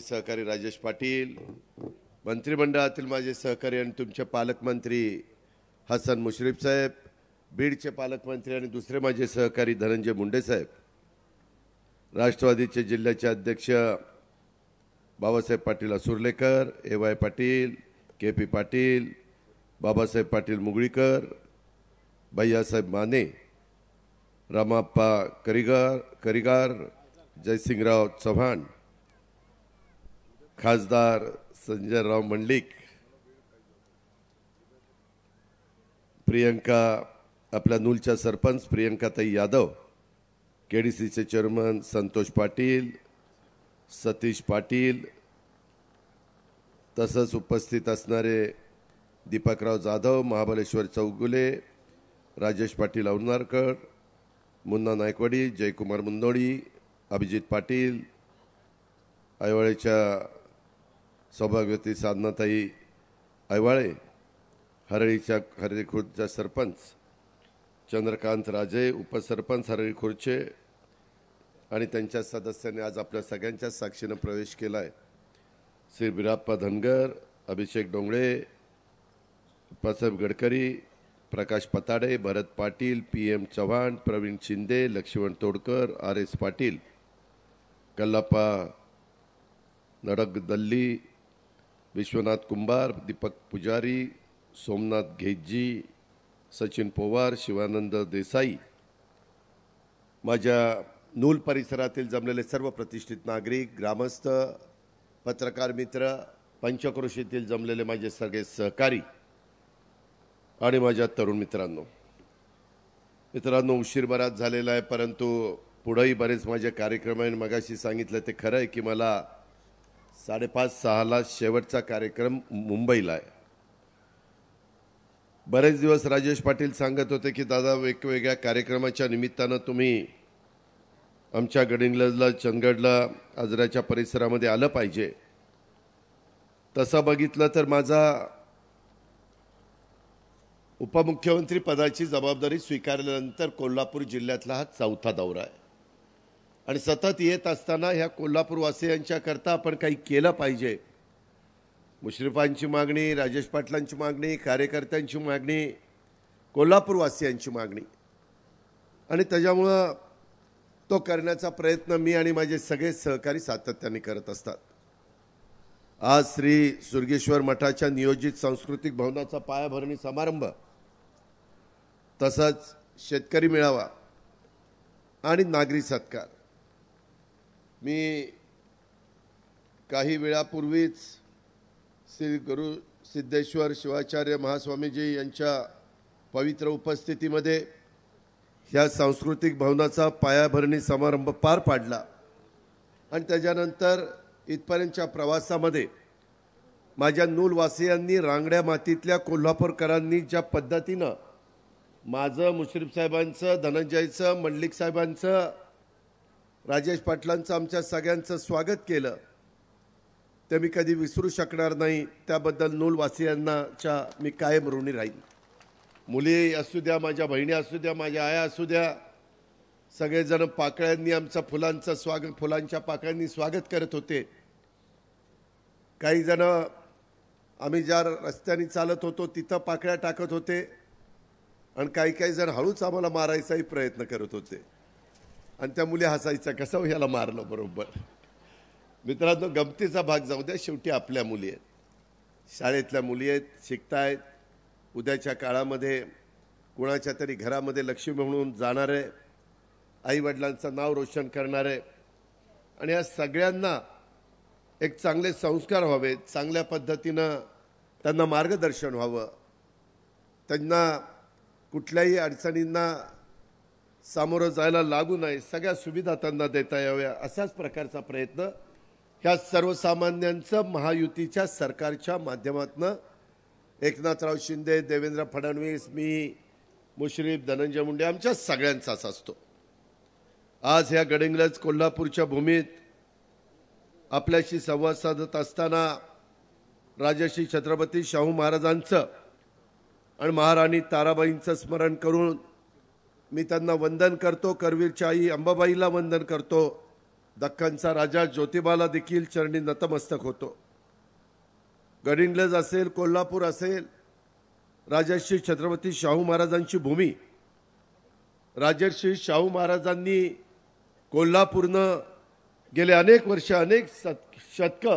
सहकारी राजेश पाटील, मंत्रिमंडळातील माझे सहकारी आणि तुमचे पालकमंत्री हसन मुश्रीफ साहेब, बीडचे पालकमंत्री आणि दुसरे माझे सहकारी धनंजय मुंडे साहेब, राष्ट्रवादीचे जिल्ह्याचे अध्यक्ष बाबासाहेब पाटील असुर्लेकर, ए.वाय. पाटील, के.पी. पाटील, बाबासाहेब पाटील मुगळीकर, भैयासाहेब माने, रामाप्पा करिगार, जयसिंगराव चव्हाण, खासदार संजयराव मंडलिक, प्रियंका आपल्या नूलच्या सरपंच प्रियंकाताई यादव, केडीसीचे चेअरमन संतोष पाटील, सतीश पाटील, तसंच उपस्थित असणारे दीपकराव जाधव, महाबळेश्वर चौगुले, राजेश पाटील औरनारकर, मुन्ना नायकवाडी, जयकुमार मुंदोडी, अभिजित पाटील, ऐवाळेच्या सौभाग्यवती साधनाताई ऐवाळे, हरळीच्या हरळीखुर्दच्या सरपंच चंद्रकांत राजे, उपसरपंच हरळीखुर्दचे आणि त्यांच्या सदस्यांनी आज आपल्या सगळ्यांच्या साक्षीनं प्रवेश केला आहे. श्री बिराप्पा धनगर, अभिषेक डोंगळे, प्रसाद गडकरी, प्रकाश पताडे, भरत पाटील, PM चव्हाण, प्रवीण शिंदे, लक्ष्मण तोडकर, RS पाटील, कल्लाप्पा नडगदल्ली, विश्वनाथ कुंभार, दीपक पुजारी, सोमनाथ घेजी, सचिन पवार, शिवानंद देसाई, माझ्या नूल परिसरातील जमलेले सर्व प्रतिष्ठित नागरिक, ग्रामस्थ, पत्रकार मित्र, पंचक्रोशीतील जमलेले माझे सगळे सहकारी आणि माझ्या तरुण मित्रांनो, उशीर बराच झालेला आहे, परंतु पुढेही बरेच माझे कार्यक्रम आहे. मगाशी सांगितलं ते खरं आहे की मला 5:30-6ला शेवटचा कार्यक्रम मुंबईला आहे. बरेच दिवस राजेश पाटील सांगत होते की दादा वेगवेगळ्या कार्यक्रमाच्या निमित्तानं तुम्ही आमच्या गडिंग्लजला, चंदगडला, आजऱ्याच्या परिसरामध्ये आलं पाहिजे. तसं बघितलं तर माझा उपमुख्यमंत्री पदाची जबाबदारी स्वीकारल्यानंतर कोल्हापूर जिल्ह्यातला हा 4था दौरा आहे आणि सतत येत असताना ह्या कोल्हापूरवासियांच्या करता आपण काही केलं पाहिजे. मुश्रीफांची मागणी, राजेश पाटलांची मागणी, कार्यकर्त्यांची मागणी, कोल्हापूरवासियांची मागणी आणि त्याच्यामुळं तो करण्याचा प्रयत्न मी आणि माझे सगळे सहकारी सातत्याने करत असतात. आज श्री सुरगेश्वर मठाच्या नियोजित सांस्कृतिक भवनाचा पायाभरणी समारंभ, तसंच शेतकरी मेळावा आणि नागरी सत्कार. मी काही वेळापूर्वीच श्री गुरु सिद्धेश्वर शिवाचार्य महास्वामीजी यांच्या पवित्र उपस्थितीमध्ये ह्या सांस्कृतिक भवनाचा पायाभरणी समारंभ पार पाडला आणि त्याच्यानंतर इथपर्यंतच्या प्रवासामध्ये माझ्या नूलवासियांनी, रांगड्या मातीतल्या कोल्हापूरकरांनी ज्या पद्धतीनं माझं, मुश्रीफ साहेबांचं, धनंजयचं, मंडलिक साहेबांचं, राजेश पाटलांचं, आमच्या सगळ्यांचं स्वागत केलं ते मी कधी विसरू शकणार नाही. त्याबद्दल नूलवासियांनाच्या मी कायम ऋणी राहीन. मुली असू द्या, माझ्या बहिणी असू द्या, माझ्या आया असू द्या, सगळेजण पाकळ्यांनी आमचं फुलांचं स्वागत, फुलांच्या पाकळ्यांनी स्वागत करत होते. काही जण आम्ही ज्या रस्त्याने चालत होतो तिथं पाकळ्या टाकत होते आणि काही जण हळूच आम्हाला मारायचाही प्रयत्न करत होते आणि त्या मुली हसायच्या, कसं ह्याला मारलं बरोबर. मित्रांनो, गमतीचा भाग जाऊ द्या, शेवटी आपल्या मुली आहेत, शाळेतल्या मुली आहेत, शिकतायत. उद्याच्या काळामध्ये कुणाच्या तरी घरामध्ये लक्ष्मी म्हणून जाणारे, आईवडिलांचं नाव रोशन करणारे आणि या सगळ्यांना एक चांगले संस्कार व्हावेत, चांगल्या पद्धतीनं त्यांना मार्गदर्शन व्हावं, त्यांना कुठल्याही अडचणींना सामोरं जायला लागू नये, सगळ्या सुविधा त्यांना देता याव्या, अशाच प्रकारचा प्रयत्न ह्या सर्वसामान्यांचं महायुतीच्या सरकारच्या माध्यमातून एकनाथराव शिंदे, देवेंद्र फडणवीस, मी, मुश्रीफ, धनंजय मुंडे, आमच्या सगळ्यांचाच असतो. आज ह्या गडिंग्लज कोल्हापूरच्या भूमीत आपल्याशी संवाद साधत असताना राजर्षी छत्रपती शाहू महाराजांचं आणि महाराणी ताराबाईंचं स्मरण करून मी त्यांना वंदन करतो. करवीरच्या आई अंबाबाईला वंदन करतो दख्खनचा राजा ज्योतिबाला देखील चरणी नतमस्तक होतो। गडिंग्लज असेल, कोल्हापूर असेल, राजर्षी छत्रपती शाहू महाराजांची भूमी। राजर्षी शाहू महाराजांनी कोल्हापूरनं गेले अनेक वर्ष, अनेक शतक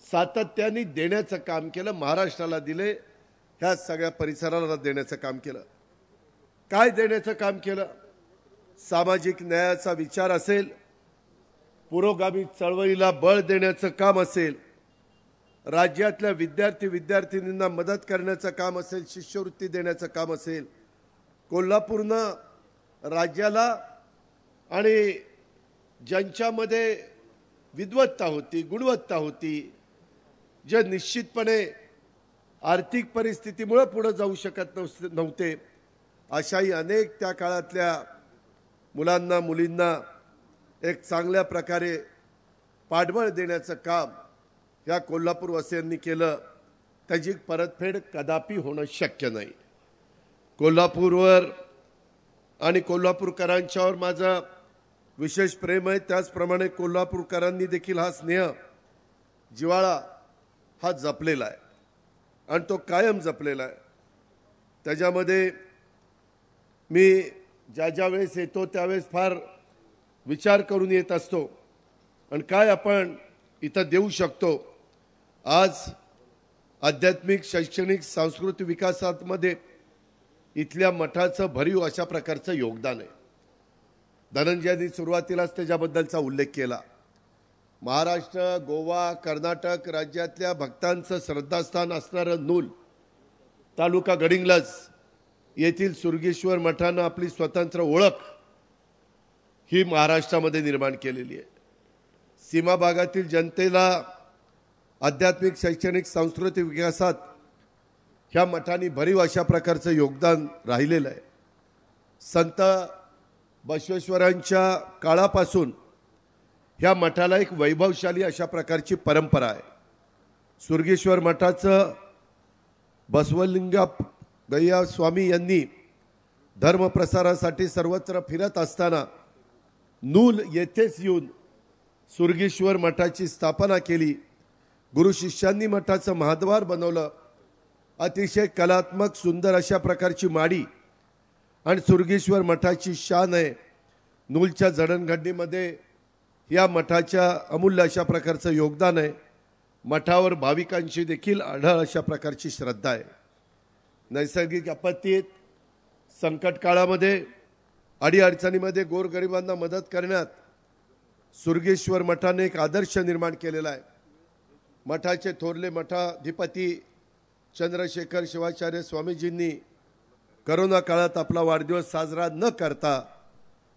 सातत्याने देण्याचं काम केलं। महाराष्ट्राला दिले, ह्या सगळ्या परिसराला देण्याचं काम केलं। काय देण्याचं काम केलं? सामाजिक न्यायाचा विचार असेल, पुरोगामी चळवळीला बळ देण्याचं काम असेल, राज्यातल्या विद्यार्थींना मदत करण्याचं काम असेल, शिष्यवृत्ती देण्याचं काम असेल, कोल्हापूरनं राज्याला आणि ज्यांच्यामध्ये विद्वत्ता होती, गुणवत्ता होती, जे निश्चितपणे आर्थिक परिस्थितीमुळे पुढे जाऊ शकत नव्हते, अशाही अनेक त्या काळातल्या मुलांना मुलींना एक चांगल्या प्रकारे पाठबळ देण्याचं काम या कोल्हापूरवासियांनी केलं। त्याची परतफेड कदापि होणं शक्य नाही। कोल्हापूरवर आणि कोल्हापूरकरांच्यावर माझं विशेष प्रेम आहे। त्याचप्रमाणे कोल्हापूरकरांनी देखील हा स्नेह, जिव्हाळा हा जपलेला आहे आणि तो कायम जपलेला आहे। त्याच्यामध्ये मी ज्या वेळेस येतो त्यावेळेस फार विचार करून येत असतो आणि काय आपण इथं देऊ शकतो। आज आध्यात्मिक, शैक्षणिक, सांस्कृतिक विकासामध्ये इथल्या मठाचं भरीव अशा प्रकारचं योगदान आहे। धनंजयांनी सुरुवातीलाच त्याच्याबद्दलचा उल्लेख केला। महाराष्ट्र, गोवा, कर्नाटक राज्यातल्या भक्तांचं श्रद्धास्थान असणारं नूल तालुका गडिंग्लज येथील सुरगेश्वर मठानं आपली स्वतंत्र ओळख ही महाराष्ट्रामध्ये निर्माण केलेली आहे। सीमा भागातील जनतेला आध्यात्मिक, शैक्षणिक, सांस्कृतिक विकासात ह्या मठांनी भरीव अशा प्रकारचं योगदान राहिलेलं आहे। संत बसवेश्वरांच्या काळापासून ह्या मठाला एक वैभवशाली अशा प्रकारची परंपरा आहे। सुरगेश्वर मठाचं बसवलिंगय्या स्वामी यांनी धर्मप्रसारासाठी सर्वत्र फिरत असताना नूल येथेच येऊन सुरगेश्वर मठाची स्थापना केली। गुरु शिष्यांनी मठाचं महाद्वार बनवलं। अतिशय कलात्मक, सुंदर अशा प्रकारची माडी आणि सुरगेश्वर मठाची शान आहे। नूलच्या जडणघडणीमध्ये या मठाच्या अमूल्य अशा प्रकारचं योगदान आहे। मठावर भाविकांची देखील आढळ अशा प्रकारची श्रद्धा आहे। नैसर्गिक आपत्तीत, संकट काळामध्ये, अडीअडचणीमध्ये गोरगरिबांना मदत करण्यात सुरगेश्वर मठाने एक आदर्श निर्माण केलेला आहे। मठाचे थोरले मठाधिपती चंद्रशेखर शिवाचार्य स्वामीजींनी करोना काळात आपला वाढदिवस साजरा न करता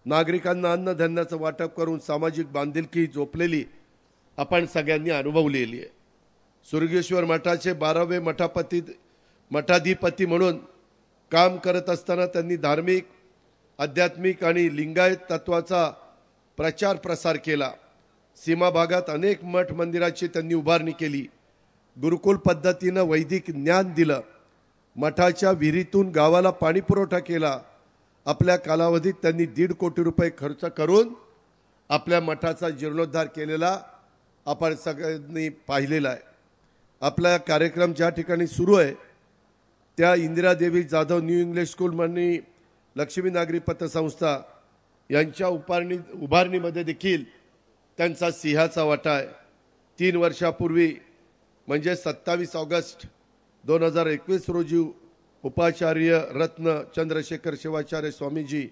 नागरिकांना अन्नधान्याचं वाटप करून सामाजिक बांधिलकी जोपलेली आपण सगळ्यांनी अनुभवलेली आहे। सुरगेश्वर मठाचे 12वे मठाधिपती म्हणून काम करत असताना त्यांनी धार्मिक, आध्यात्मिक आणि लिंगायत तत्वाचा प्रचार प्रसार केला। सीमा भागात अनेक मठ मंदिराची त्यांनी उभारणी केली। गुरुकुल पद्धतीनं वैदिक ज्ञान दिलं। मठाच्या विहिरीतून गावाला पाणी पुरवठा केला। आपल्या कालावधीत त्यांनी 1.5 कोटी रुपये खर्च करून आपल्या मठाचा जीर्णोद्धार केलेला आपण सगळ्यांनी पाहिलेला आहे। आपला कार्यक्रम ज्या ठिकाणी सुरू आहे त्या इंदिरा देवी जाधव न्यू इंग्लिश स्कूल आणि लक्ष्मी नागरी पतसंस्था यांच्या उभारणीमध्ये देखील त्यांचा सिंहाचा वाटा आहे। 3 वर्षापूर्वी म्हणजे 27 ऑगस्ट 2021 रोजी उपाचार्य रत्न चंद्रशेखर शिवाचार्य स्वामीजी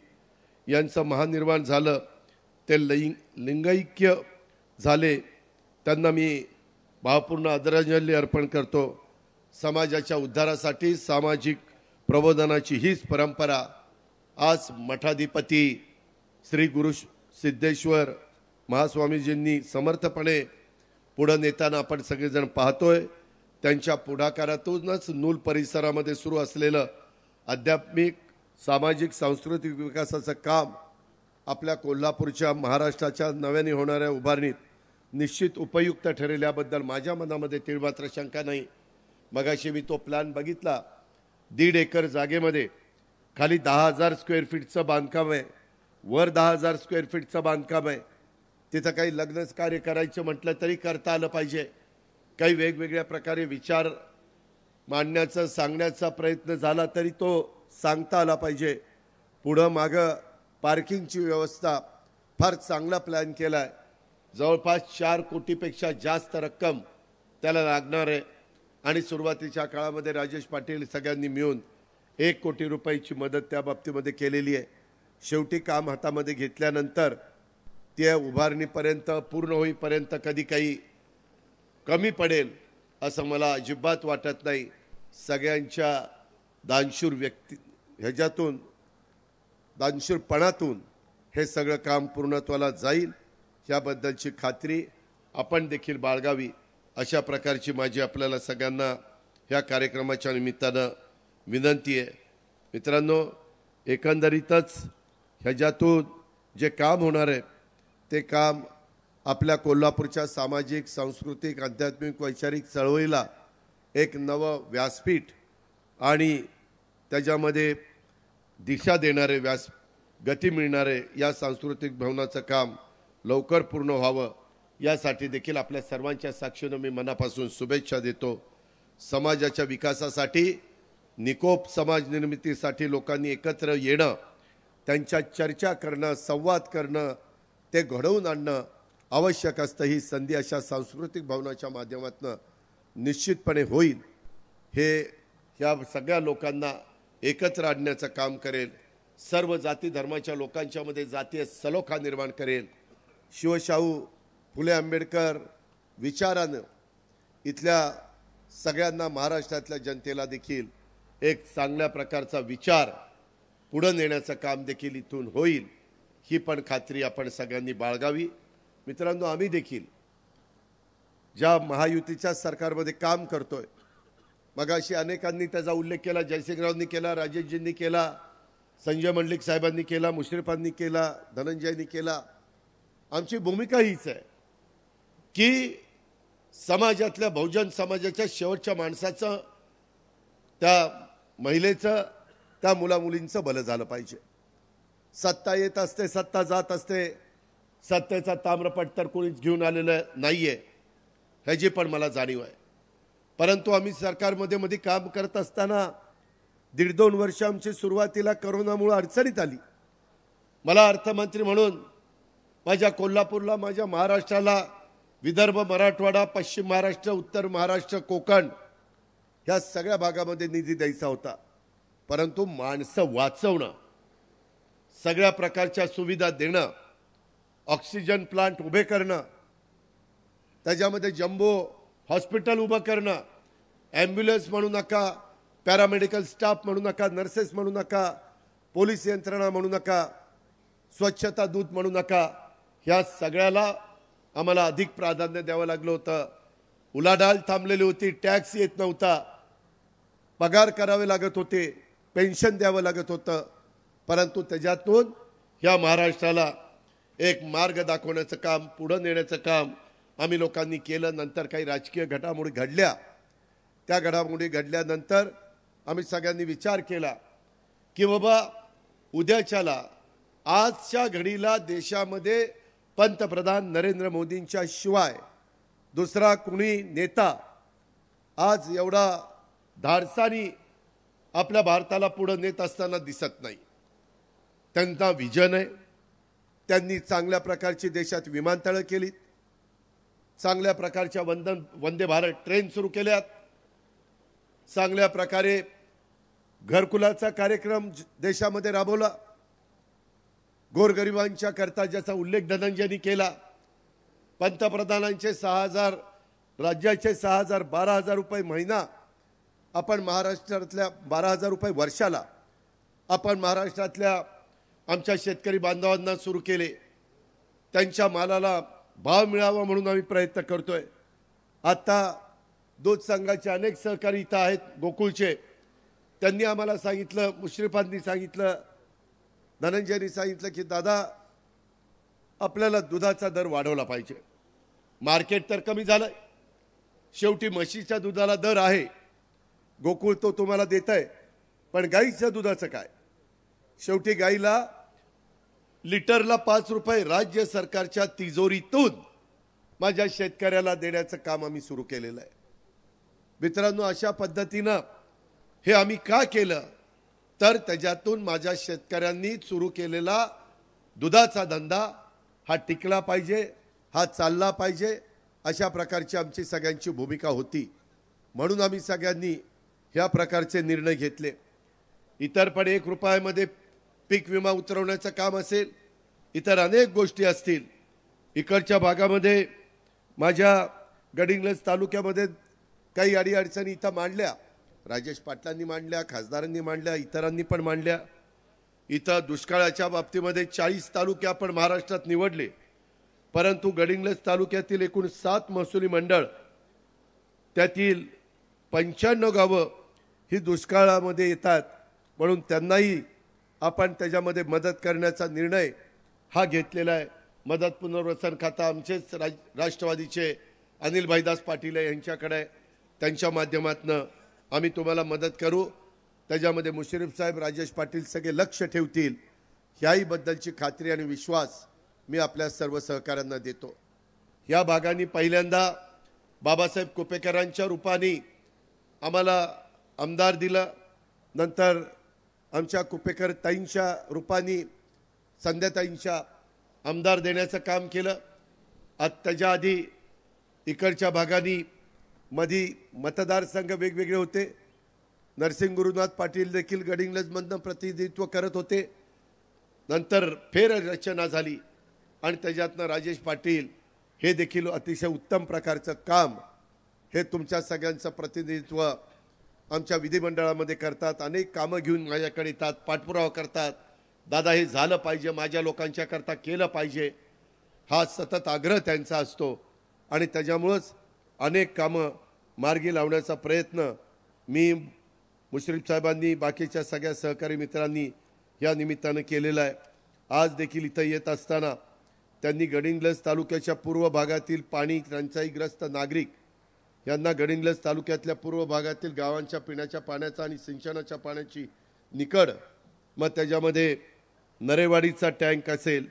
यांचं महानिर्वाण झालं। ते लिंगैक्य झाले। त्यांना मी भावपूर्ण आदरांजली अर्पण करतो। समाजाच्या उद्धारासाठी सामाजिक प्रबोधनाची हीच परंपरा आज मठाधिपती श्री गुरु सिद्धेश्वर महास्वामीजींनी समर्थपणे पुढे नेताना आपण सगळेजण पाहतोय। त्यांच्या पुढाकारातूनच नूल परिसरामध्ये सुरू असलेलं आध्यात्मिक, सामाजिक, सांस्कृतिक विकासाचं काम आपल्या कोल्हापूरच्या, महाराष्ट्राच्या नव्याने होणाऱ्या उभारणीत निश्चित उपयुक्त ठरेल याबद्दल माझ्या मनामध्ये तीळमात्र शंका नाही। मगाशी मी तो प्लॅन बघितला। 1.5 एकर जागेमध्ये खाली 10,000 स्क्वेअर फीटचं बांधकाम आहे, वर 10,000 स्क्वेअर फीटचं बांधकाम आहे। तिथं काही लग्न कार्य करायचं म्हटलं तरी करता आलं पाहिजे. काही वेगवेगळ्या प्रकारे विचार मांडण्याचा सांगण्याचा प्रयत्न झाला तरी तो सांगता आला पाहिजे. पुढं मागं पार्किंगची व्यवस्था फार चांगला प्लॅन केला आहे. जवळपास 4 कोटीपेक्षा जास्त रक्कम त्याला लागणार आहे आणि सुरुवातीच्या काळामध्ये राजेश पाटील सगळ्यांनी मिळून 1 कोटी रुपयाची मदत त्या बाबतीमध्ये केलेली आहे. शेवटी काम हातामध्ये घेतल्यानंतर त्या उभारणीपर्यंत पूर्ण होईपर्यंत कधी काही कमी पडेल असं मला अजिबात वाटत नाही. सगळ्यांच्या दानशूर ह्याच्यातून दानशूरपणातून हे सगळं काम पूर्णत्वाला जाईल याबद्दलची खात्री आपण देखील बाळगावी अशा प्रकारची माझी आपल्याला सगळ्यांना ह्या कार्यक्रमाच्या निमित्तानं विनंती आहे. मित्रांनो, एकंदरीतच ह्याच्यातून जे काम होणार आहे ते काम आपल्या कोल्हापूरच्या सामाजिक, सांस्कृतिक, आध्यात्मिक, वैचारिक चळवळीला एक नवं व्यासपीठ आणि त्याच्यामध्ये दिशा देणारे गती मिळणारे या सांस्कृतिक भवनाचं काम लवकर पूर्ण व्हावं यासाठी देखील आपल्या सर्वांच्या साक्षीनं मी मनापासून शुभेच्छा देतो. समाजाच्या विकासासाठी, निकोप समाज निर्मितीसाठी लोकांनी एकत्र येणं, त्यांच्या चर्चा करणं, संवाद करणं, ते घडवून आणणं आवश्यक असतं. ही संधी अशा सांस्कृतिक भवनाच्या माध्यमातून निश्चितपणे होईल. हे ह्या सगळ्या लोकांना एकत्र आणण्याचं काम करेल. सर्व जाती धर्माच्या लोकांच्यामध्ये जातीय सलोखा निर्माण करेल. शिवशाहू फुले आंबेडकर विचारानं इथल्या सगळ्यांना, महाराष्ट्रातल्या जनतेला देखील एक चांगल्या प्रकारचा विचार पुढे नेण्याचं काम देखील इथून होईल. ही पण खात्री आपण सगळ्यांनी बाळगावी. मित्रांनो, आम्ही देखील ज्या महायुतीच्या सरकारमध्ये काम करतोय, मगाशी अनेकांनी त्याचा उल्लेख केला, जयसिंगरावांनी केला, राजेशजींनी केला, संजय मंडलिक साहेबांनी केला, मुश्रीफांनी केला, धनंजयनी केला. आमची भूमिका हीच आहे की समाजातल्या, बहुजन समाजाच्या शेवटच्या माणसाचं, त्या महिलेचं, त्या मुलामुलींचं भलं झालं पाहिजे. सत्ता येत असते, सत्ता जात असते, सत्तेचा ताम्रपट तर कोणीच घेऊन आलेलं नाहीये ह्याची पण मला जाणीव आहे. परंतु आम्ही सरकारमध्ये काम करत असताना 1.5-2 वर्ष आमची सुरुवातीला करोनामुळे अडचणीत आली. मला अर्थमंत्री म्हणून माझ्या कोल्हापूरला, माझ्या महाराष्ट्राला, विदर्भ, मराठवाडा, पश्चिम महाराष्ट्र, उत्तर महाराष्ट्र, कोकण ह्या सगळ्या भागामध्ये निधी द्यायचा होता. परंतु माणसं वाचवणं, सगळ्या प्रकारच्या सुविधा देणं, ऑक्सिजन प्लांट उभे करणं, त्याच्यामध्ये जम्बो हॉस्पिटल उभं करणं, ॲम्ब्युलन्स म्हणू नका, पॅरामेडिकल स्टाफ म्हणू नका, नर्सेस म्हणू नका, पोलीस यंत्रणा म्हणू नका, स्वच्छता दूत म्हणू नका, ह्या सगळ्याला आम्हाला अधिक प्राधान्य द्यावं लागलं होतं. उलाढाल थांबलेली होती, टॅक्स येत नव्हता, पगार करावे लागत होते, पेन्शन द्यावं लागत होतं. परंतु त्याच्यातून ह्या महाराष्ट्राला एक मार्ग दाखवण्याचं काम, पुढं नेण्याचं काम आम्ही लोकांनी केलं. नंतर काही राजकीय घडामोडी घडल्या. त्या घडामोडी घडल्यानंतर आम्ही सगळ्यांनी विचार केला की बाबा उद्याच्याला, आजच्या घडीला देशामध्ये पंतप्रधान नरेंद्र मोदींच्या शिवाय दुसरा कुणी नेता आज एवढा धाडसानी आपल्या भारताला पुढे नेत असताना दिसत नाही. त्यांचा विजन आहे. त्यांनी चांगल्या प्रकारची देशात विमानतळं केलीत, चांगल्या प्रकारच्या वंदे भारत ट्रेन सुरू केल्यात, चांगल्या प्रकारे घरकुलाचा कार्यक्रम देशामध्ये राबवला, गोरगरिबांच्या करता ज्याचा उल्लेख धनंजयनी केला, पंतप्रधानांचे 6,000, राज्याचे 6,000, 12,000 रुपये महिना आपण महाराष्ट्रातल्या, 12,000 रुपये वर्षाला आपण महाराष्ट्रातल्या आमच्या शेतकरी बांधवांना सुरू केले. त्यांच्या मालाला भाव मिळावा म्हणून आम्ही प्रयत्न करतोय. आता दूध संघाचे अनेक सहकारी इथं आहेत, गोकुळचे, त्यांनी आम्हाला सांगितलं, मुश्रीफांनी सांगितलं, धनंजयनी सांगितलं की दादा आपल्याला दुधाचा दर वाढवला पाहिजे. मार्केट तर कमी झालं, शेवटी म्हशीच्या दुधाला दर आहे, गोकुळ तो तुम्हाला देत आहे, पण गाईच्या दुधाचं काय? शेवटी गाईला लिटरला 5 रुपये राज्य सरकारच्या तिजोरीतून माझ्या शेतकऱ्याला देण्याचं काम आम्ही सुरू केलेलं आहे। मित्रांनो, अशा पद्धतीनं हे आम्ही का केलं तर त्याच्यातून माझ्या शेतकऱ्यांनी सुरू केलेला दुधाचा धंदा हा टिकला पाहिजे, हा चालला पाहिजे, अशा प्रकारची आमची सगळ्यांची भूमिका होती। म्हणून आम्ही सगळ्यांनी ह्या प्रकारचे निर्णय घेतले। इतर पण 1 रुपयामध्ये पीक विमा उतरवण्याचं काम असेल, इतर अनेक गोष्टी असतील। इकडच्या भागामध्ये माझ्या गडिंग्लज तालुक्यामध्ये काही अडीअडचणी इथं मांडल्या, राजेश पाटलांनी मांडल्या, खासदारांनी मांडल्या, इतरांनी पण मांडल्या। इथं दुष्काळाच्या बाबतीमध्ये 40 तालुके आपण महाराष्ट्रात निवडले, परंतु गडिंग्लज तालुक्यातील एकूण 7 महसुली मंडळ त्यातील 95 गावं ही दुष्काळामध्ये येतात, म्हणून त्यांनाही आपण त्याच्यामध्ये मदत करण्याचा निर्णय हा घेतलेला आहे। मदत पुनर्वसन खाता आमचेच राष्ट्रवादीचे अनिल भाईदास पाटील यांच्याकडे, त्यांच्या माध्यमातून आम्ही तुम्हाला मदत करू। त्याच्यामध्ये मुश्रीफ साहेब, राजेश पाटील सगळे लक्ष ठेवतील, याही बद्दलची खात्री आणि विश्वास मी आपल्या सर्व सहकाऱ्यांना देतो। या भागांनी पहिल्यांदा बाबासाहेब कुपेकरांच्या रूपाने आम्हाला आमदार दिलं, नंतर आमच्या कुपेकर ताईंच्या रूपाने संध्याताईंच्या आमदार देण्याचं काम केलं। त्याच्या आधी इकडच्या भागांनी मधी मतदारसंघ वेगवेगळे होते। नरसिंग गुरुनाथ पाटील देखील गडिंग्लजमधून प्रतिनिधित्व करत होते, नंतर फेररचना झाली आणि त्याच्यातनं राजेश पाटील हे देखील अतिशय उत्तम प्रकारचं काम हे तुमच्या सगळ्यांचं प्रतिनिधित्व आमच्या विधिमंडळामध्ये करतात। अनेक कामं घेऊन माझ्याकडे येतात, पाठपुरावा करतात, दादा हे झालं पाहिजे, माझ्या लोकांच्या करता केलं पाहिजे, हा सतत आग्रह त्यांचा असतो आणि त्याच्यामुळेच अनेक कामं मार्गी लावण्याचा प्रयत्न मी, मुश्रीफ साहेबांनी, बाकीच्या सगळ्या सहकारी मित्रांनी या निमित्तानं केलेला आहे। आज देखील इथं येत असताना त्यांनी गडिंग्लज तालुक्याच्या पूर्व भागातील पाणी टंचाईग्रस्त नागरिक यांना गडिंग्लज तालुक्यातल्या पूर्व भागातील गावांच्या पिण्याच्या पाण्याचा आणि सिंचनाच्या पाण्याची निकड, मग त्याच्यामध्ये नरेवाडीचा टँक असेल,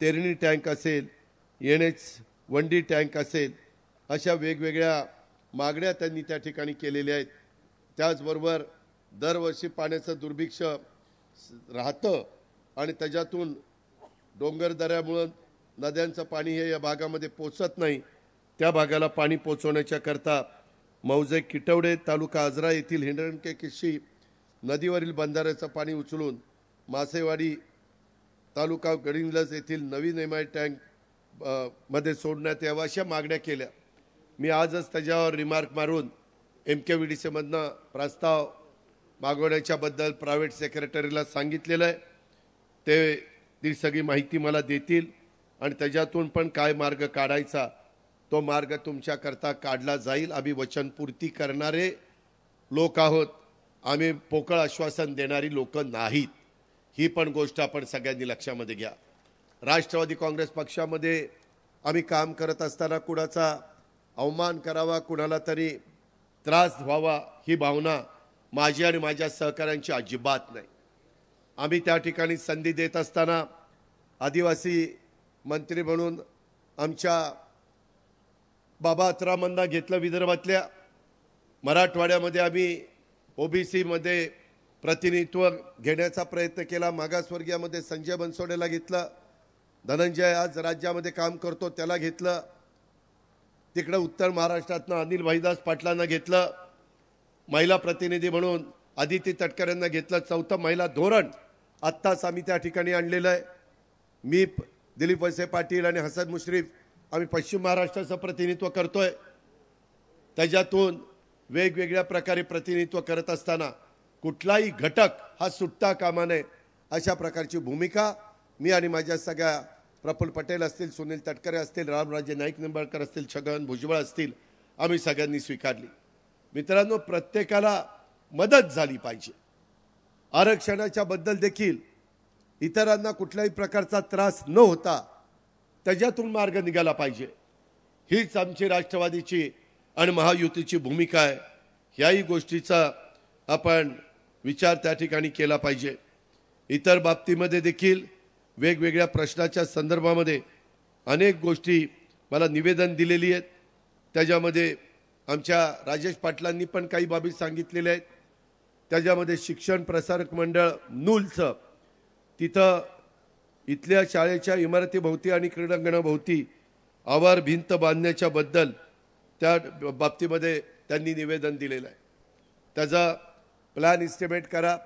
तेरणी टँक असेल, NH वंडी टँक असेल, अशा वेगवेगळ्या मागण्या त्यांनी त्या ठिकाणी केलेल्या आहेत। त्याचबरोबर दरवर्षी पाण्याचं दुर्भिक्ष राहतं आणि त्याच्यातून डोंगर दऱ्यामुळं नद्यांचं पाणी हे या भागामध्ये पोचत नाही, त्या भागाला पाणी पोचवण्याच्या करता मौजे किटवडे तालुका आजरा येथील हिंडणके किशी नदीवरील बंधाऱ्याचं पाणी उचलून मासेवाडी तालुका गडिंग्लज येथील नवीन MI टँक मध्ये सोडण्यात यावं, अशा मागण्या केल्या। मी आजच त्याच्यावर रिमार्क मारून MKVDC मधनं प्रस्ताव मागवण्याच्याबद्दल प्रायव्हेट सेक्रेटरीला सांगितलेलं आहे। ते ती सगळी माहिती मला देतील आणि त्याच्यातून पण काय मार्ग काढायचा तो मार्ग तुमच्याकरता काढला जाईल। आम्ही वचनपूर्ती करणारे लोक आहोत, आम्ही पोकळ आश्वासन देणारी लोक नाहीत, ही पण गोष्ट आपण सगळ्यांनी लक्षामध्ये घ्या। राष्ट्रवादी काँग्रेस पक्षामध्ये आम्ही काम करत असताना कुणाचा अवमान करावा, कुणाला तरी त्रास व्हावा, ही भावना माझी आणि माझ्या सहकाऱ्यांची अजिबात नाही। आम्ही त्या ठिकाणी संधी देत असताना आदिवासी मंत्री म्हणून आमच्या बाबा अत्रामांना घेतलं, विदर्भातल्या मराठवाड्यामध्ये आम्ही OBC मध्ये प्रतिनिधित्व घेण्याचा प्रयत्न केला, मागासवर्गीयामध्ये संजय बनसोडेला घेतलं, धनंजय आज राज्यामध्ये काम करतो त्याला घेतलं, तिकडे उत्तर महाराष्ट्रातनं अनिल भाईदास पाटलांना घेतलं, महिला प्रतिनिधी म्हणून आदिती तटकरेंना घेतलं, 4थं महिला धोरण आत्ताच आम्ही त्या ठिकाणी आणलेलं आहे। मी, दिलीप वळसे पाटील आणि हसन मुश्रीफ आम्ही पश्चिम महाराष्ट्राचं प्रतिनिधित्व करतोय। त्याच्यातून वेगवेगळ्या प्रकारे प्रतिनिधित्व करत असताना कुठलाही घटक हा सुटता कामा नये, अशा प्रकारची भूमिका मी आणि माझ्या सगळ्या प्रफुल्ल पटेल असतील, सुनील तटकरे असतील, रामराजे नाईक निंबाळकर असतील, छगन भुजबळ असतील, आम्ही सगळ्यांनी स्वीकारली। मित्रांनो, प्रत्येकाला मदत झाली पाहिजे। आरक्षणाच्या बद्दल देखील इतरांना कुठल्याही प्रकारचा त्रास न होता त्याच्यातून मार्ग निघाला पाहिजे, हीच आमची राष्ट्रवादीची आणि महायुतीची भूमिका आहे। याही गोष्टीचा आपण विचार त्या ठिकाणी केला पाहिजे। इतर बाबतीमध्ये देखील वेगवेगळ्या प्रश्नाच्या संदर्भामध्ये अनेक गोष्टी मला निवेदन दिलेली आहेत। त्याच्यामध्ये आमच्या राजेश पाटलांनी पण काही बाबी सांगितलेल्या आहेत। त्याच्यामध्ये शिक्षण प्रसारक मंडळ नूलचं तिथं इथल्या शाळेच्या इमारतीभोवती आणि क्रीडांगणाभोवती आवार भिंत बांधण्याच्या बद्दल त्या बाबतीमध्ये त्यांनी निवेदन दिलेलं आहे। त्याचा प्लॅन इस्टिमेट करा।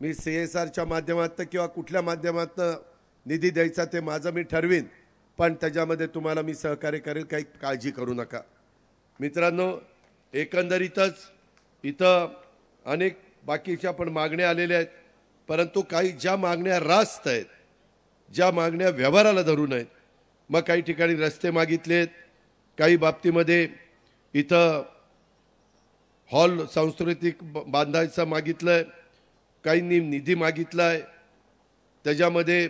मी CSRच्या माध्यमातून किंवा कुठल्या माध्यमातून निधी द्यायचा ते माझं मी ठरवीन, पण त्याच्यामध्ये तुम्हाला मी सहकार्य करेल, काही काळजी करू नका। मित्रांनो, एकंदरीतच इथं अनेक बाकीच्या पण मागण्या आलेल्या आहेत, परंतु काही ज्या मागण्या रास्त आहेत, ज्या मागण्या व्यवहाराला धरून आहेत, मग काही ठिकाणी रस्ते मागितलेत, काही बाबतीमध्ये इथं हॉल सांस्कृतिक बांधायचा मागितलंय, काहींनी निधी मागितलाय। त्याच्यामध्ये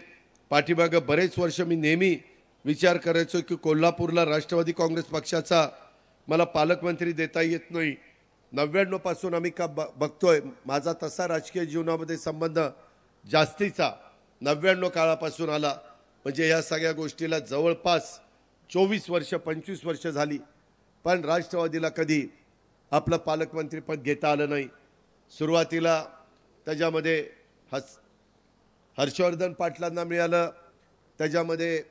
पाठीमागं बरेच वर्ष मी नेहमी विचार करायचो की कोल्हापूरला राष्ट्रवादी काँग्रेस पक्षाचा मला पालकमंत्री देता येत नाही। 99 पासून आम्ही का बघतोय, माझा तसा राजकीय जीवनामध्ये संबंध जास्तीचा 99 काळापासून आला, म्हणजे या सगळ्या गोष्टीला जवळपास 24 वर्ष 25 वर्ष झाली, पण राष्ट्रवादीला कधी आपलं पालकमंत्रीपद घेता आलं नाही। सुरुवातीला त्याच्यामध्ये हर्षवर्धन पाटलांना मिळालं, त्याच्यामध्ये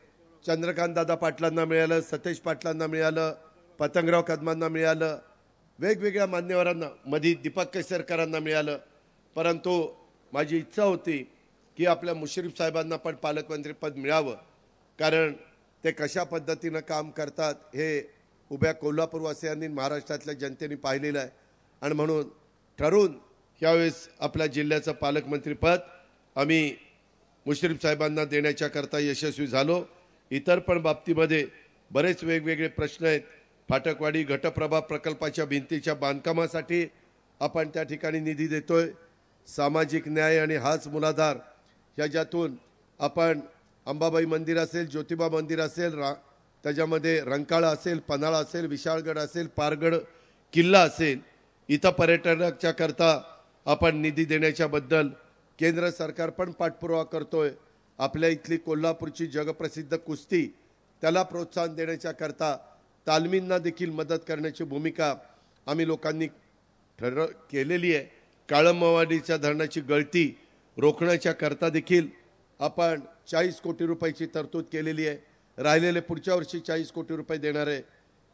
चंद्रकांत दादा पाटलांना मिळालं, सतेज पाटलांना मिळालं, पतंगराव कदमांना मिळालं, वेगवेगळ्या मान्यवरांना, मधी दीपक केसरकरांना मिळालं। परंतु माझी इच्छा होती की आपल्या मुश्रीफ साहेबांना पण पालकमंत्रीपद मिळावं, कारण ते कशा पद्धतीनं काम करतात हे उभ्या कोल्हापूरवासियांनी महाराष्ट्रातल्या जनतेने पाहिलेलं आहे। आणि म्हणून ठरवून यावेळेस आपल्या जिल्ह्याचं पालकमंत्रीपद आम्ही मुश्रीफ साहेबांना देण्याच्या करता यशस्वी झालो। इतर पण बाबतीमध्ये बरेच वेगवेगळे प्रश्न आहेत। फाटकवाडी घटप्रभा प्रकल्पाच्या भिंतीच्या बांधकामासाठी आपण त्या ठिकाणी निधी देतोय। सामाजिक न्याय आणि हाच मूलाधार ह्याच्यातून आपण अंबाबाई मंदिर असेल, ज्योतिबा मंदिर असेल, त्याच्यामध्ये रंकाळा असेल, पन्हाळा असेल, विशाळगड असेल, पारगड किल्ला असेल, इथं पर्यटनाच्या करता आपण निधी देण्याच्या बद्दल केंद्र सरकार पण पाठपुरावा करतोय। आपल्या इथली कोल्हापूरची जगप्रसिद्ध कुस्ती त्याला प्रोत्साहन देण्याच्या करता तालमींना देखील मदत करण्याची भूमिका आम्ही लोकांनी केलेली आहे। काळंबवाडीच्या धरणाची गळती रोखण्याच्या करता देखील आपण 40 कोटी रुपयाची तरतूद केलेली आहे। राहिलेले पुढच्या वर्षी 40 कोटी रुपये देणार आहे।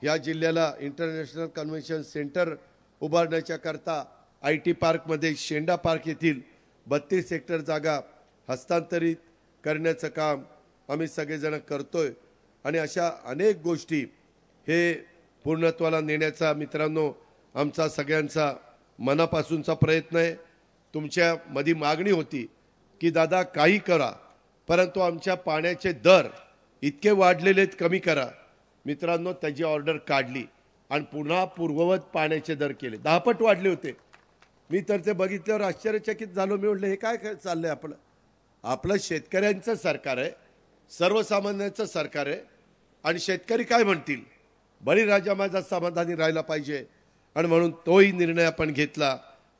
या जिल्ह्याला इंटरनॅशनल कन्व्हेन्शन सेंटर उभारण्याच्या करता IT पार्कमध्ये शेंडा पार्क येथील 32 हेक्टर जागा हस्तांतरित करण्याचं काम आम्ही सगळेजण करतोय। आणि अशा अनेक गोष्टी हे पूर्णत्वाला नेण्याचा मित्रांनो आमचा सगळ्यांचा मनापासूनचा प्रयत्न आहे। तुमच्या मध्ये मागणी होती की दादा काही करा, परंतु आमच्या पाण्याचे दर इतके वाढलेले आहेत, कमी करा। मित्रांनो, त्याची ऑर्डर काढली आणि पुन्हा पूर्ववत पाण्याचे दर केले, 10 पट वाढले होते। मी तर ते बघितल्यावर आश्चर्यचकित झालो। मी म्हटलं हे काय चाललंय आपलं? आपलं शेतकऱ्यांचं सरकार आहे, सर्वसामान्यांचं सरकार आहे, आणि शेतकरी काय म्हणतील, बळीराजा माझा समाधानी राहायला पाहिजे। आणि म्हणून तोही निर्णय आपण घेतला।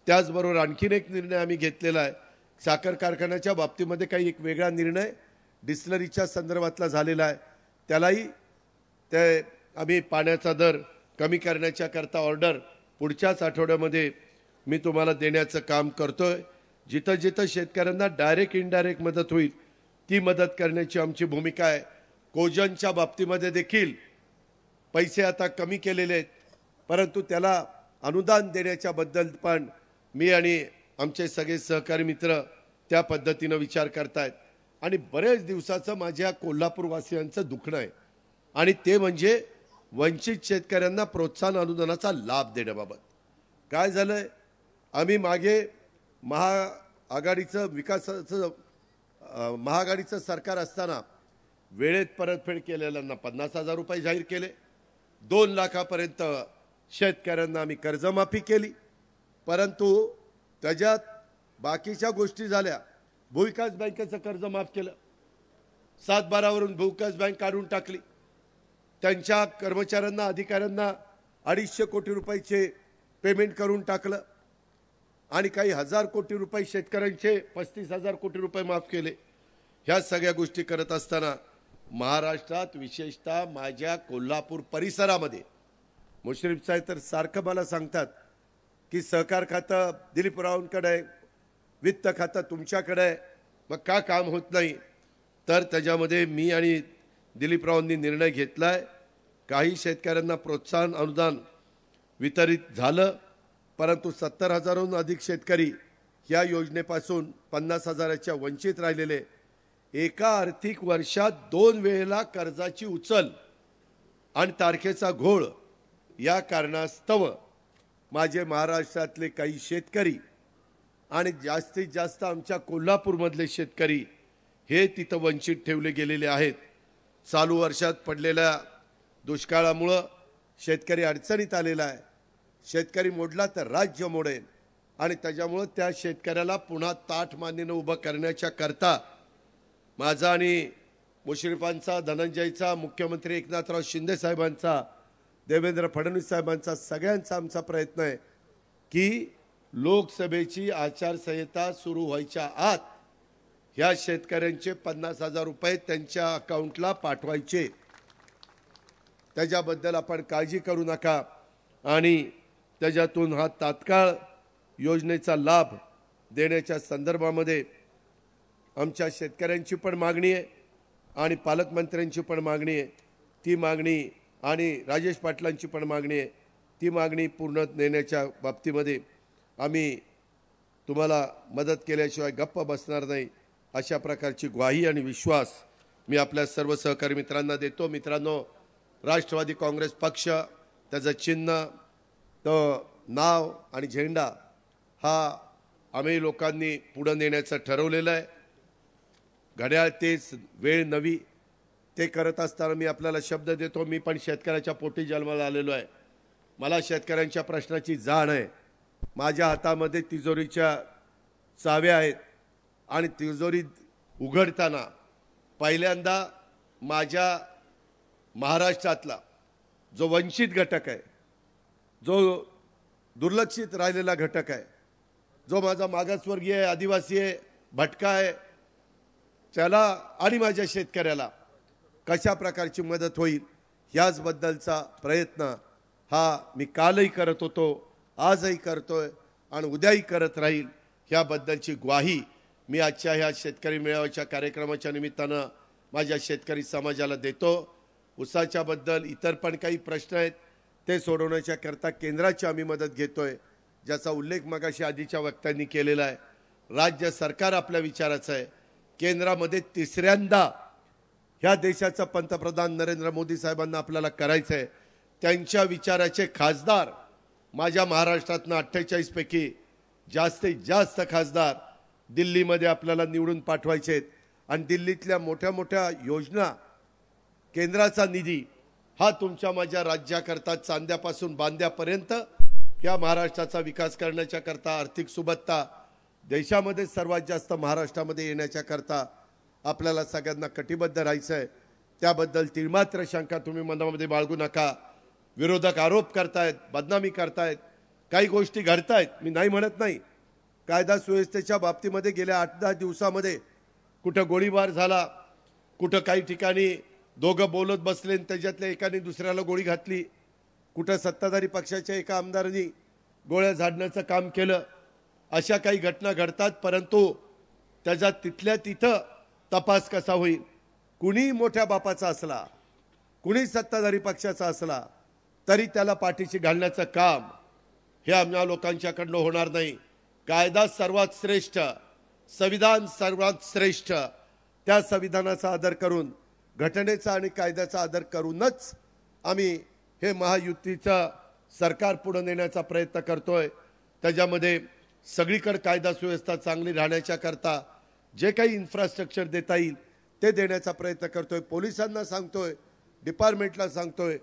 त्याचबरोबर आणखीन एक निर्णय आम्ही घेतलेला आहे, साखर कारखान्याच्या बाबतीमध्ये काही एक वेगळा निर्णय डिस्लरीच्या संदर्भातला झालेला आहे, त्यालाही ते आम्ही पाण्याचा दर कमी करण्याच्या करता ऑर्डर पुढच्याच आठवड्यामध्ये मी तुम्हाला देण्याचं काम करतोय। जिथं जिथं शेतकऱ्यांना डायरेक्ट इनडायरेक्ट मदत होईल ती मदत करण्याची आमची भूमिका आहे। कोजनच्या बाबतीमध्ये देखील पैसे आता कमी केलेले आहेत, परंतु त्याला अनुदान देण्याच्या बद्दल पण मी आणि आमचे सगळे सहकारी मित्र त्या पद्धतीनं विचार करतायत। आणि बरेच दिवसाचं माझ्या कोल्हापूरवासियांचं दुखणं आहे, आणि ते म्हणजे वंचित शेतकऱ्यांना प्रोत्साहन अनुदानाचा लाभ देण्याबाबत। काय झालंय, आम्ही मागे महाआघाडीचं सरकार असताना वेळेत परतफेड केलेल्यांना 50,000 रुपये जाहीर केले, 2 लाखापर्यंत शेतकऱ्यांना आम्ही कर्जमाफी केली। परंतु त्याच्यात बाकीच्या गोष्टी झाल्या। भूविकास बँकेचं कर्ज माफ केलं, 7/12 वरून भूविकास बँक काढून टाकली। त्यांच्या कर्मचाऱ्यांना अधिकाऱ्यांना 250 कोटी रुपयाचे पेमेंट करून टाकलं, आणि काही हजार कोटी रुपये शेतकऱ्यांचे 35,000 कोटी रुपये माफ केले। ह्या सगळ्या गोष्टी करत असताना महाराष्ट्रात विशेषतः माझ्या कोल्हापूर परिसरामध्ये मुश्रीफ साहेब तर सारखं मला सांगतात की सहकार खातं दिलीपरावांकडे आहे, वित्त खातं तुमच्याकडे आहे, मग का काम होत नाही? तर त्याच्यामध्ये मी आणि दिलीपरावांनी निर्णय घेतलाय, काही शेतकऱ्यांना प्रोत्साहन अनुदान वितरित झालं, परंतु 70,000हून अधिक शेतकरी या योजनेपासून 50,000च्या वंचित राहिलेले, एका आर्थिक वर्षात 2 वेळेला कर्जाची उचल आणि तारखेचा घोळ या कारणास्तव माझे महाराष्ट्रातले काही शेतकरी आणि जास्तीत जास्त आमच्या कोल्हापूरमधले शेतकरी हे तिथं वंचित ठेवले गेलेले आहेत। चालू वर्षात पडलेल्या दुष्काळामुळं शेतकरी अडचणीत आलेला आहे। शेतकरी मोडला तर राज्य मोडेल आणि त्याच्यामुळं त्या शेतकऱ्याला पुन्हा ताठ मानेनं उभं करण्याच्या करता माझा आणि मुश्रीफांचा, धनंजयचा, मुख्यमंत्री एकनाथराव शिंदे साहेबांचा, देवेंद्र फडणवीस साहेबांचा, सगळ्यांचा आमचा प्रयत्न आहे की लोकसभेची आचारसंहिता सुरू व्हायच्या आत ह्या शेतकऱ्यांचे 50,000 रुपये त्यांच्या अकाउंटला पाठवायचे। त्याच्याबद्दल आपण काळजी करू नका आणि त्याच्यातून हा तात्काळ योजनेचा लाभ देण्याच्या संदर्भामध्ये आमच्या शेतकऱ्यांची पण मागणी आहे आणि पालकमंत्र्यांची पण मागणी आहे। ती मागणी आणि राजेश पाटलांची पण मागणी आहे, ती मागणी पूर्ण नेण्याच्या बाबतीमध्ये आम्ही तुम्हाला मदत केल्याशिवाय गप्प बसणार नाही, अशा प्रकारची ग्वाही आणि विश्वास मी आपल्या सर्व सहकारी मित्रांना देतो। मित्रांनो, राष्ट्रवादी काँग्रेस पक्ष, त्याचं चिन्ह, तो नाव आणि झेंडा हा आम्ही लोकांनी पुढे नेण्याचं ठरवलेलं आहे। घड्याळ तेच, वेळ नवी, ते करत असताना मी आपल्याला शब्द देतो, मी पण शेतकऱ्याच्या पोटी जन्माला आलेलो आहे। मला शेतकऱ्यांच्या प्रश्नाची जाण आहे। माझ्या हातामध्ये तिजोरीच्या चाव्या आहेत आणि तिजोरी उघडताना पहिल्यांदा माझ्या महाराष्ट्रातला जो वंचित घटक आहे, जो दुर्लक्षित राहिलेला घटक आहे, जो माझा मागासवर्गीय आहे, आदिवासी आहे, भटका आहे, त्याला आणि माझ्या शेतकऱ्याला कशा प्रकारची मदत होईल याचबद्दलचा प्रयत्न हा मी कालही करत होतो, आजही करतोय आणि उद्याही करत राहील। ह्याबद्दलची ग्वाही मी आजच्या ह्या शेतकरी मेळाव्याच्या कार्यक्रमाच्या निमित्तानं माझ्या शेतकरी समाजाला देतो। ऊसाच्या बद्दल इतर पण काही प्रश्न आहेत, ते सोडवण्याच्या करता केंद्राची आम्ही मदत घेतोय, ज्याचा उल्लेख मगाशी आधीच्या वक्त्यांनी केलेला आहे। राज्य सरकार आपल्या विचाराचं आहे। केंद्रामध्ये तिसऱ्यांदा ह्या देशाचा पंतप्रधान नरेंद्र मोदी साहेबांना आपल्याला करायचं आहे। त्यांच्या विचाराचे खासदार माझ्या महाराष्ट्रातनं 48 पैकी जास्तीत जास्त खासदार दिल्लीमध्ये आपल्याला निवडून पाठवायचे आहेत आणि दिल्लीतल्या मोठ्या मोठ्या योजना, केंद्राचा निधी हा तुमच्या माझ्या राज्याकरता चांद्यापासून बांद्यापर्यंत या महाराष्ट्राचा विकास करण्याच्या करता, आर्थिक सुबत्ता देशामध्ये सर्वात जास्त महाराष्ट्रामध्ये येण्याच्या करता आपल्याला सगळ्यांना कटिबद्ध राहायचं आहे। त्याबद्दल तिळमात्र शंका तुम्ही मनामध्ये बाळगू नका। विरोधक आरोप करतायत, बदनामी करतायत, काही गोष्टी घडतायत, मी नाही म्हणत नाही। कायदा सुव्यवस्थेच्या बाबतीमध्ये गेल्या 8-10 दिवसामध्ये कुठं गोळीबार झाला, कुठं काही ठिकाणी दोघं बोलत बसले आणि त्याच्यातल्या एकाने दुसऱ्याला गोळी घातली, कुठं सत्ताधारी पक्षाच्या एका आमदारांनी गोळ्या झाडण्याचं काम केलं, अशा काही घटना घडतात। परंतु त्याचा तिथल्या तिथं तपास कसा होईल? कुणी मोठ्या बापाचा असला, कुणी सत्ताधारी पक्षाचा असला तरी त्याला पाठीशी घालण्याचं काम हे आमच्या लोकांच्याकडनं होणार नाही। कायदा सर्वात श्रेष्ठ, संविधान सर्वात श्रेष्ठ, त्या संविधानाचा आदर करून, घटनेचा आणि कायद्याचा आदर करूनच आम्ही हे महायुतीचं सरकार पुढे नेण्याचा प्रयत्न करतोय। त्याच्यामध्ये सगळीकडे कायदा सुव्यवस्था चांगली राहण्याच्या करता जे काही इन्फ्रास्ट्रक्चर देता येईल ते देण्याचा प्रयत्न करतोय। पोलिसांना सांगतोय, डिपार्टमेंटला सांगतोय,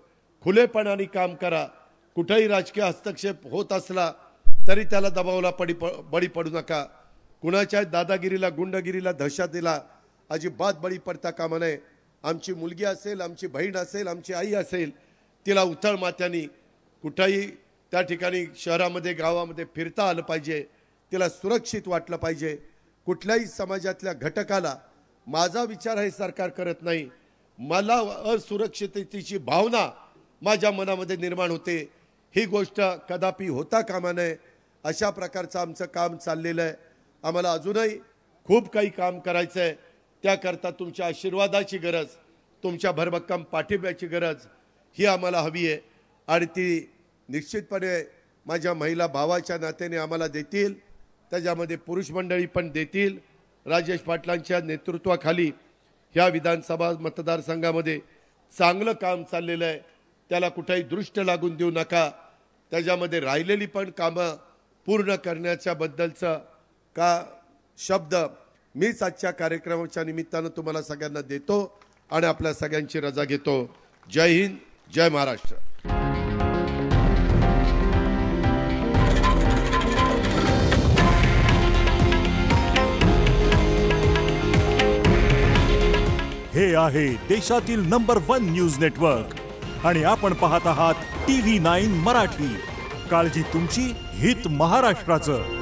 खुलेपणाने काम करा। कुठेही राजकीय हस्तक्षेप होत असला तरी त्याला दबावला बळी पडू नका। कुणाच्या दादागिरीला, गुंडगिरीला, दहशतीला अजिबात बळी पडता कामा नये। आमची मुलगी असेल, आमची बहीण असेल, आमची आई असेल, तिला उथळ माथ्याने कुठेही त्या ठिकाणी शहरामध्ये, गावामध्ये फिरता आलं पाहिजे, तिला सुरक्षित वाटलं पाहिजे। कुठल्याही समाजातल्या घटकाला माझा विचार हे सरकार करत नाही, मला असुरक्षिततेची भावना माझ्या मनामध्ये निर्माण होते, ही गोष्ट कदापि होता कामा नये. अशा प्रकारचं आमचं काम चाललेलं आहे. आम्हाला अजूनही खूप काही काम करायचं आहे. त्याकरता तुमच्या आशीर्वादाची गरज, तुमच्या भरभक्कम पाठिंब्याची गरज ही आम्हाला हवी आहे आणि ती निश्चितपणे माझ्या महिला भावाच्या नात्याने आम्हाला देतील, त्याच्यामध्ये पुरुष मंडळी पण देतील. राजेश पाटलांच्या नेतृत्वाखाली ह्या विधानसभा मतदारसंघामध्ये चांगलं काम चाललेलं आहे, त्याला कुठेही दृष्ट लागून देऊ नका. त्याच्यामध्ये राहिलेली पण कामं पूर्ण करण्याच्या बद्दलचं का शब्द मीच आजच्या कार्यक्रमाच्या निमित्तानं तुम्हाला सगळ्यांना देतो आणि आपल्या सगळ्यांची रजा घेतो. जय हिंद, जय महाराष्ट्र. हे आहे देशातील नंबर 1 न्यूज नेटवर्क आणि आपण पाहत आहात TV9 मराठी. काळजी तुमची, हित महाराष्ट्राचं.